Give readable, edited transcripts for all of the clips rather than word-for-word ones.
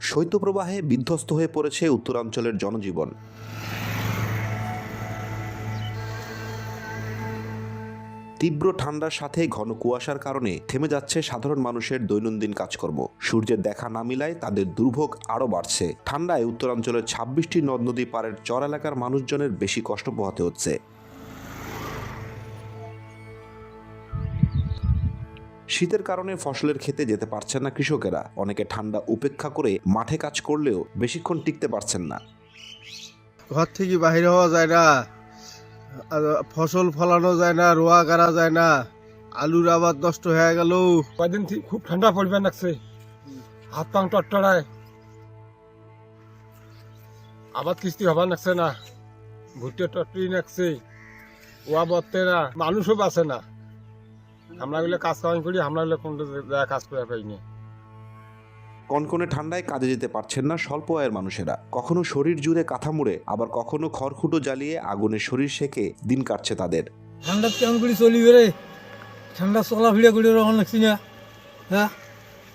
শৈত্যপ্রবাহে বিধ্বস্ত হয়ে পড়েছে উত্তরাঞ্চলের জনজীবন। তীব্র ঠান্ডার সাথে ঘন কুয়াশার কারণে থেমে যাচ্ছে সাধারণ মানুষের দৈনন্দিন কাজকর্ম। সূর্যের দেখা না মিলায় তাদের দুর্ভোগ আরও বাড়ছে। ঠান্ডায় উত্তরাঞ্চলের ২৬টি নদ নদী পাড়ের চর এলাকার মানুষজনের বেশি কষ্ট পোহাতে হচ্ছে। শীতের কারণে ফসলের ক্ষেতে যেতে পারছেন না কৃষকেরা। অনেকে ঠান্ডা উপেক্ষা করে মাঠে কাজ করলেও বেশিক্ষণ টিকতে পারছেন না। ঘর থেকে বাহির হওয়া যায় না, ফসল ফলানো যায় না, রোয়া করা যায় না, আলুর আবাদ নষ্ট হয়ে গেল। কয়দিন খুব ঠান্ডা পড়বে লাগছে, হাত পাং টটটড়ায়, আবাদ কিস্তি হবার লাগছে না, ভুট্টে টটরি লাগছে, ওয়া বলতে না, মানুষও বাঁচে না। আমরা গুলো কাজ কাম করি, আমরা গুলো কোন কাজ করে পাইনি। কনকনে ঠান্ডায় কাজে যেতে পারছেন না স্বল্প আয়ের মানুষেরা। কখনো শরীর জুড়ে কাঁথা মুড়ে, আবার কখনো খড়কুটো জ্বালিয়ে আগুনে শরীর সেকে দিন কাটছে তাদের। ঠান্ডা কেমন করে চলিবে রে? ঠান্ডা চলাফিরা করে রহন লাগছি না, হ্যাঁ,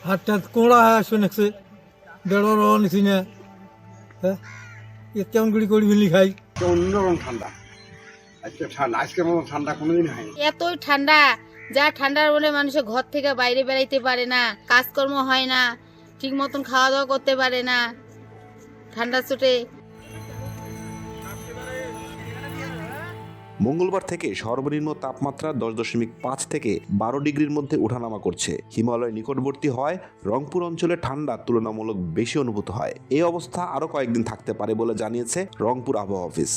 হাতটা কোঁড়া হয়ে আসবে লাগছে, বেড়ো রহন লাগছি না, হ্যাঁ, কেমন করে করি ফেলি খাই। অন্যরকম ঠান্ডা, আজকের মতো ঠান্ডা কোনোদিন হয়নি। এতই ঠান্ডা, যা ঠান্ডার বলে মানুষের ঘর থেকে বাইরে বেড়াইতে পারে না, কাজকর্ম হয় না, ঠিক মতন খাওয়া দাওয়া করতে পারে না ঠান্ডা চোটে। মঙ্গলবার থেকে সর্বনিম্ন তাপমাত্রা 10.5 থেকে 12 ডিগ্রির মধ্যে ওঠানামা করছে। হিমালয় নিকটবর্তী হয় রংপুর অঞ্চলে ঠান্ডা তুলনামূলক বেশি অনুভূত হয়। এই অবস্থা আরও কয়েকদিন থাকতে পারে বলে জানিয়েছে রংপুর আবহাওয়া অফিস।